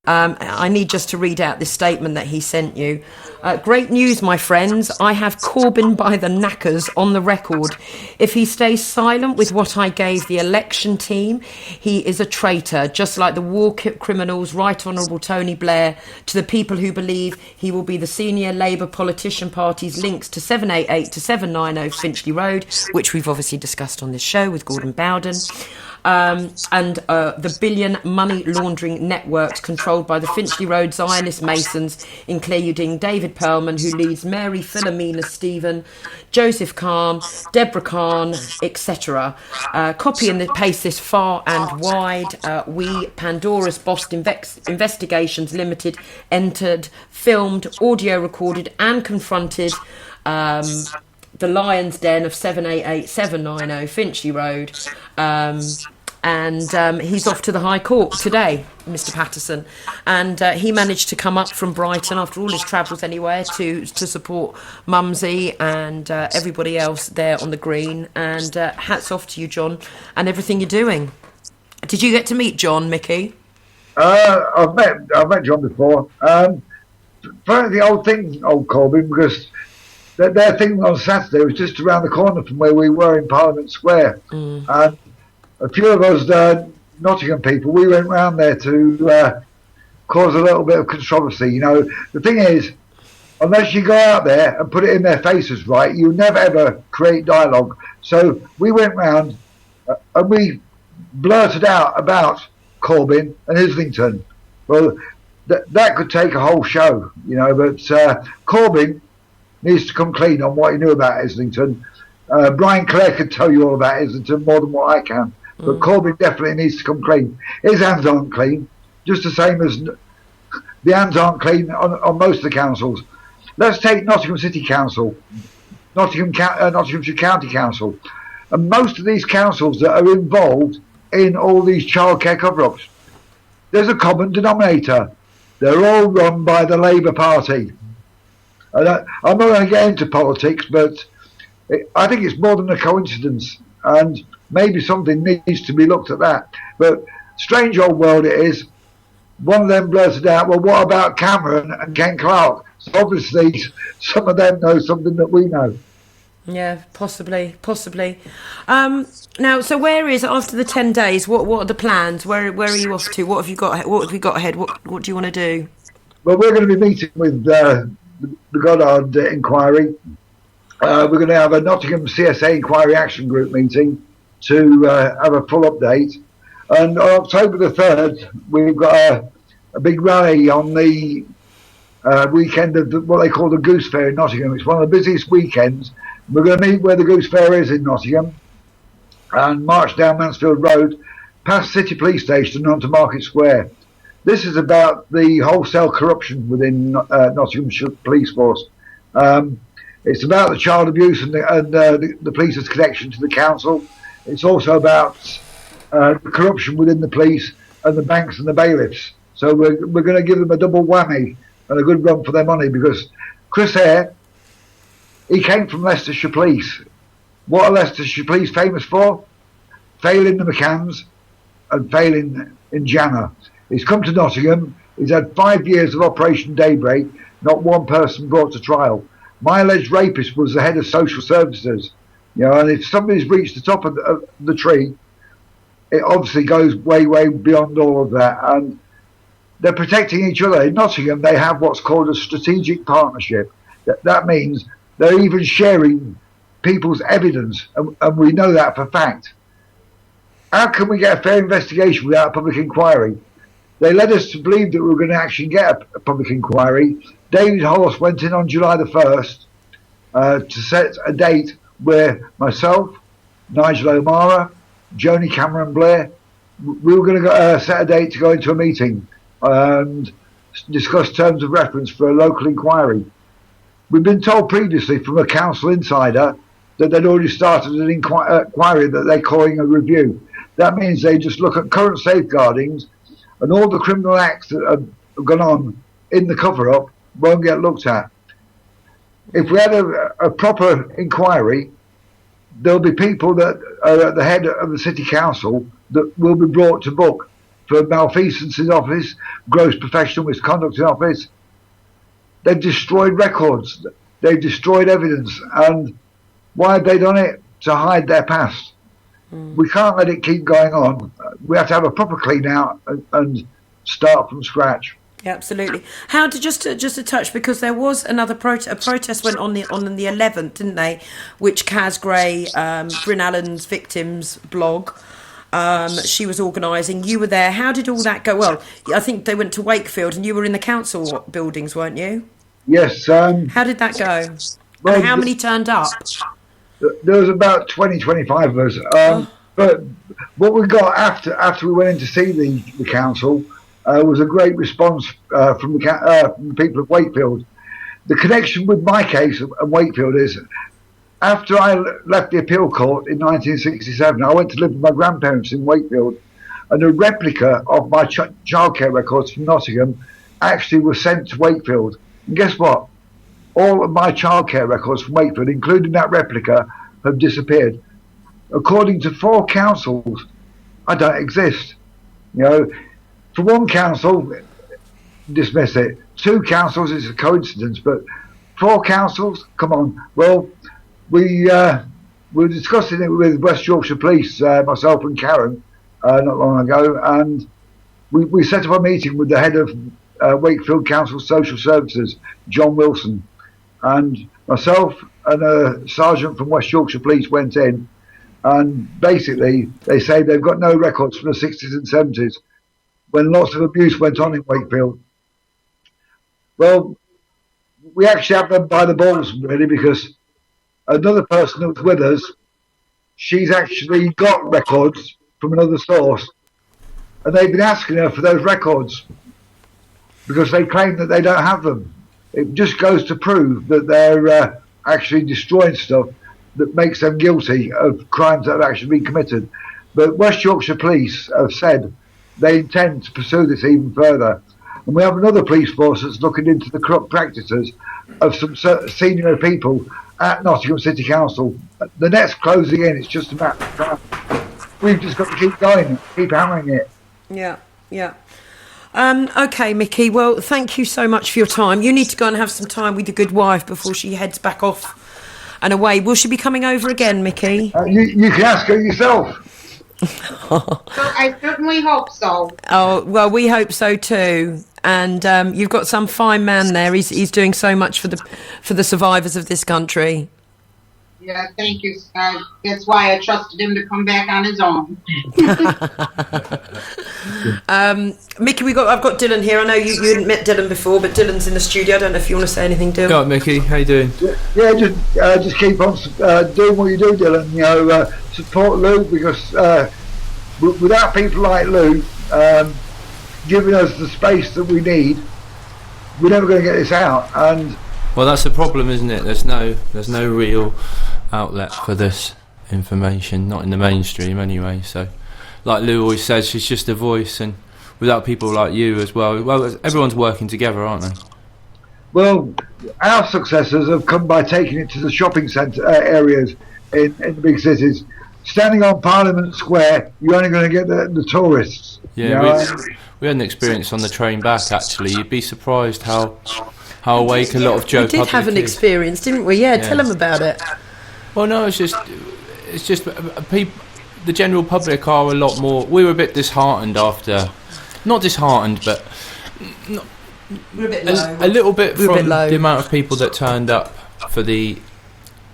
I need just to read out this statement that he sent you. Great news, my friends. I have Corbyn by the knackers on the record. If he stays silent with what I gave the election team, he is a traitor, just like the war criminals, Right Honourable Tony Blair, to the people who believe he will be the senior Labour politician party's links to 788 to 790 Finchley Road, which we've obviously discussed on this show with Gordon Bowden. And the billion money laundering networks controlled by the Finchley Road Zionist Masons, including David Perlman, who leads Mary Philomena Stephen, Joseph Kahn, Deborah Kahn, etc. Copy and paste this far and wide. We, Pandora's Bost Investigations Limited, entered, filmed, audio recorded and confronted the Lion's Den of 788 790 Finchley Road. And he's off to the High Court today, Mr. Patterson. And he managed to come up from Brighton after all his travels anyway to support Mumsy and everybody else there on the green. And hats off to you, John, and everything you're doing. Did you get to meet John, Mickey? I've met John before. For the old Corbyn, because their thing on Saturday was just around the corner from where we were in Parliament Square. And a few of us Nottingham people, we went round there to cause a little bit of controversy. You know, the thing is, unless you go out there and put it in their faces, right, you never ever create dialogue. So we went round and we blurted out about Corbyn and Islington. Well, that could take a whole show, you know, but Corbyn needs to come clean on what he knew about Islington. Brian Clare could tell you all about Islington more than what I can. But Corbyn definitely needs to come clean. His hands aren't clean, just the same as the hands aren't clean on most of the councils. Let's take Nottingham City Council, Nottinghamshire County Council, and most of these councils that are involved in all these childcare cover-ups. There's a common denominator. They're all run by the Labour Party. I'm not going to get into politics, but I think it's more than a coincidence, and maybe something needs to be looked at that. But strange old world it is. One of them blurted out, well, what about Cameron and Ken Clarke? So obviously some of them know something that we know. Yeah, possibly. Now, so where is, after the 10 days, what are the plans? Where are you off to? What have you got ahead? What do you want to do? Well, we're going to be meeting with the Goddard inquiry. We're going to have a Nottingham CSA Inquiry Action Group meeting to have a full update. And on October the 3rd, we've got a big rally on the weekend of what they call the Goose Fair in Nottingham. It's one of the busiest weekends. We're going to meet where the Goose Fair is in Nottingham and march down Mansfield Road, past City Police Station and onto Market Square. This is about the wholesale corruption within Nottinghamshire Police Force. It's about the child abuse and the police's connection to the council. It's also about the corruption within the police and the banks and the bailiffs. So we're going to give them a double whammy and a good run for their money, because Chris Eyre, he came from Leicestershire Police. What are Leicestershire Police famous for? Failing the McCanns and failing in Jana. He's come to Nottingham. He's had 5 years of Operation Daybreak. Not one person brought to trial. My alleged rapist was the head of social services. You know, and if somebody's reached the top of the tree, it obviously goes way, way beyond all of that. And they're protecting each other. In Nottingham, they have what's called a strategic partnership. That means they're even sharing people's evidence, and we know that for fact. How can we get a fair investigation without a public inquiry? They led us to believe that we were going to actually get a public inquiry. David Horse went in on July the 1st to set a date where myself, Nigel O'Mara, Joni Cameron Blair, we were going to set a date to go into a meeting and discuss terms of reference for a local inquiry. We've been told previously from a council insider that they'd already started an inquiry that they're calling a review. That means they just look at current safeguardings, and all the criminal acts that have gone on in the cover-up won't get looked at. If we had a proper inquiry, there'll be people that are at the head of the city council that will be brought to book. for malfeasance in office, gross professional misconduct in office. They've destroyed records. They've destroyed evidence. And why have they done it? To hide their past. We can't let it keep going on. We have to have a proper clean out and start from scratch. Yeah, absolutely. How to just to touch, because there was another a protest went on the 11th, didn't they? Which Kaz Gray, Bryn Allen's victims blog, she was organising. You were there. How did all that go? Well, I think they went to Wakefield, and you were in the council buildings, weren't you? Yes. How did that go? Well, and how many turned up? There was about 20, 25 of us. But what we got after we went in to see the council was a great response from the people of Wakefield. The connection with my case and Wakefield is, after I left the appeal court in 1967, I went to live with my grandparents in Wakefield, and a replica of my childcare records from Nottingham actually was sent to Wakefield. And guess what? All of my childcare records from Wakefield, including that replica, have disappeared. According to 4 councils, I don't exist. For one council, dismiss it. 2 councils, it's a coincidence, but 4 councils, come on. Well, we were discussing it with West Yorkshire Police, myself and Karen, not long ago, and we set up a meeting with the head of Wakefield Council Social Services, John Wilson, and myself and a sergeant from West Yorkshire Police went in, and basically they say they've got no records from the 60s and 70s when lots of abuse went on in Wakefield. Well, we actually have them by the balls, really, because another person that was with us, she's actually got records from another source, and they've been asking her for those records because they claim that they don't have them. It just goes to prove that they're actually destroying stuff that makes them guilty of crimes that have actually been committed. But West Yorkshire Police have said they intend to pursue this even further. And we have another police force that's looking into the corrupt practices of some senior people at Nottingham City Council. The net's closing in, it's just a matter of time. We've just got to keep going, keep hammering it. Yeah. Okay, Mickey, well, thank you so much for your time. You need to go and have some time with your good wife before she heads back off and away. Will she be coming over again, Mickey? You can ask her yourself. So I certainly hope so. Oh, well, we hope so too. And you've got some fine man there. He's doing so much for the survivors of this country. Yeah, thank you. That's why I trusted him to come back on his own. Mickey, I've got Dylan here. I know you hadn't met Dylan before, but Dylan's in the studio. I don't know if you want to say anything, Dylan. Go on, Mickey. How you doing? Yeah, just keep on doing what you do, Dylan. Support Lou, because without people like Lou giving us the space that we need, we're never going to get this out. And well, that's the problem, isn't it? There's no real outlet for this information, not in the mainstream anyway. So, like Lou always says, she's just a voice, and without people like you as well, everyone's working together, aren't they? Well, our successors have come by taking it to the shopping centre areas in the big cities. Standing on Parliament Square, you're only going to get the tourists. Yeah, we had an experience on the train back, actually. You'd be surprised how awake a lot of Joe public We did have an experience, didn't we? Yeah, tell them about it. Well, no, it's just people, the general public are a lot more. We were a bit disheartened after, not disheartened, but we're a bit low. A little bit from the amount of people that turned up for the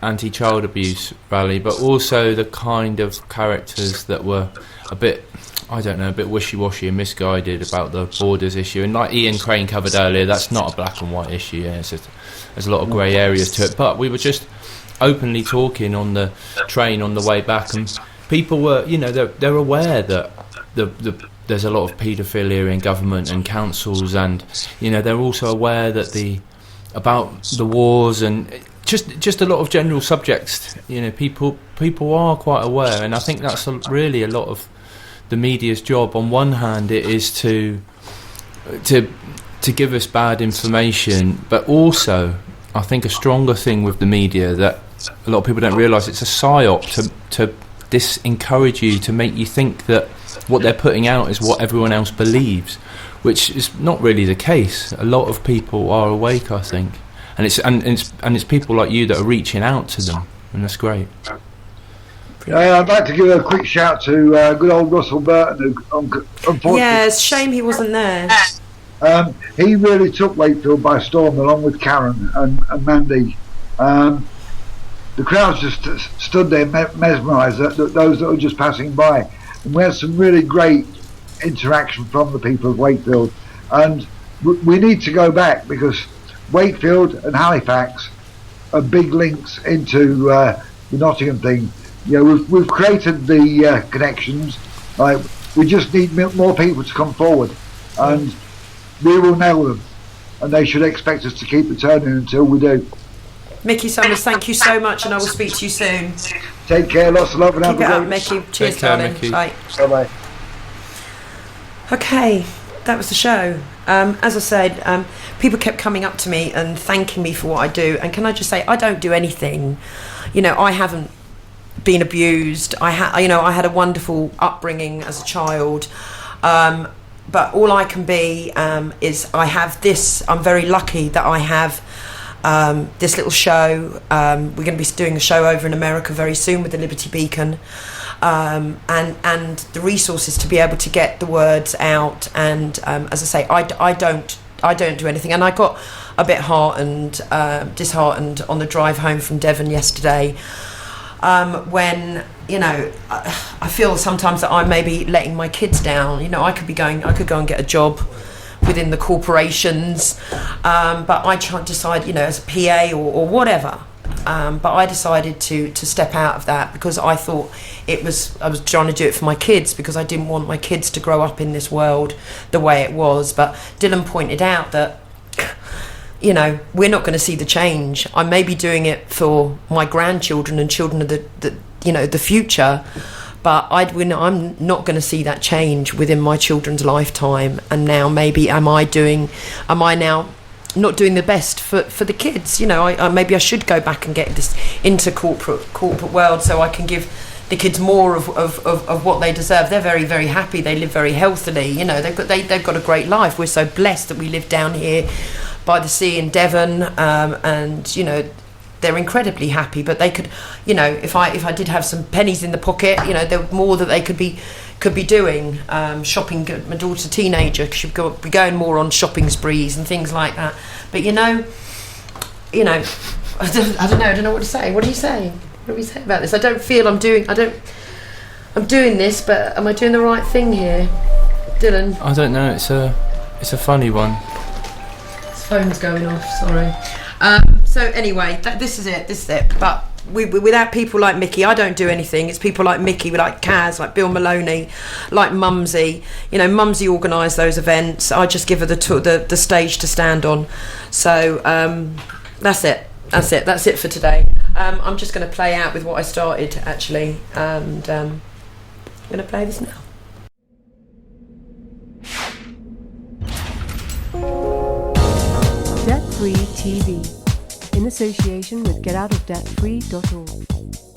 anti-child abuse rally, but also the kind of characters that were a bit, I don't know, a bit wishy-washy and misguided about the borders issue. And like Ian Crane covered earlier, that's not a black and white issue. Yeah, there's a lot of grey areas to it. But we were just openly talking on the train on the way back, and people were, they're aware that there's a lot of paedophilia in government and councils, and they're also aware that about the wars and just a lot of general subjects. People are quite aware, and I think that's really a lot of the media's job. On one hand, it is to give us bad information, but also I think a stronger thing with the media that a lot of people don't realise, it's a psyop to disencourage you, to make you think that what they're putting out is what everyone else believes, which is not really the case. A lot of people are awake, I think, and it's people like you that are reaching out to them, and that's great. I'd like to give a quick shout to good old Russell Burton, who unfortunately... Yeah, it's a shame he wasn't there. He really took Wakefield by storm, along with Karen and Mandy. The crowd just stood there mesmerised, those that were just passing by. And we had some really great interaction from the people of Wakefield. And we need to go back, because Wakefield and Halifax are big links into the Nottingham thing. You know, we've created the connections. We just need more people to come forward, and we will nail them. And they should expect us to keep returning until we do. Mickey Summers, thank you so much, and I will speak to you soon. Take care, lots of love, and Keep have it a up, great... Mickey. Cheers, care, darling. Mickey. Bye. Bye-bye. Okay, that was the show. As I said, people kept coming up to me and thanking me for what I do. And can I just say, I don't do anything. You know, I haven't been abused. I had a wonderful upbringing as a child. But all I can be is I have this. I'm very lucky that I have this little show. We're going to be doing a show over in America very soon with the Liberty Beacon. And the resources to be able to get the words out, and as I say, I don't do anything. And I got a bit disheartened on the drive home from Devon yesterday, when, you know, I feel sometimes that I may be letting my kids down. You know, I could go and get a job within the corporations, but I can't decide, you know, as a PA or whatever. But I decided to step out of that, because I thought I was trying to do it for my kids, because I didn't want my kids to grow up in this world the way it was. But Dylan pointed out that, you know, we're not going to see the change. I may be doing it for my grandchildren and children of the future, but I'm not going to see that change within my children's lifetime. And now maybe am I now not doing the best for the kids? You know, maybe I should go back and get this into corporate world, so I can give the kids more of what they deserve. They're very, very happy. They live very healthily. You know, they've got a great life. We're so blessed that we live down here by the sea in Devon, and you know, they're incredibly happy. But they could, you know, if I did have some pennies in the pocket, you know, there were more that they could be doing, shopping. My daughter's a teenager, she'd be going more on shopping sprees and things like that. But you know, I don't know what to say. What are you saying? What do we say about this? I don't feel I'm doing this, but am I doing the right thing here, Dylan? I don't know. It's a funny one. His phone's going off. Sorry. So anyway, this is it. But without people like Mickey, I don't do anything. It's people like Mickey, like Kaz, like Bill Maloney, like Mumsy. You know, Mumsy organised those events. I just give her the stage to stand on. So that's it. That's it for today. I'm just going to play out with what I started, actually, and I'm going to play this now. Debt Free TV, in association with GetOutOfDebtFree.org.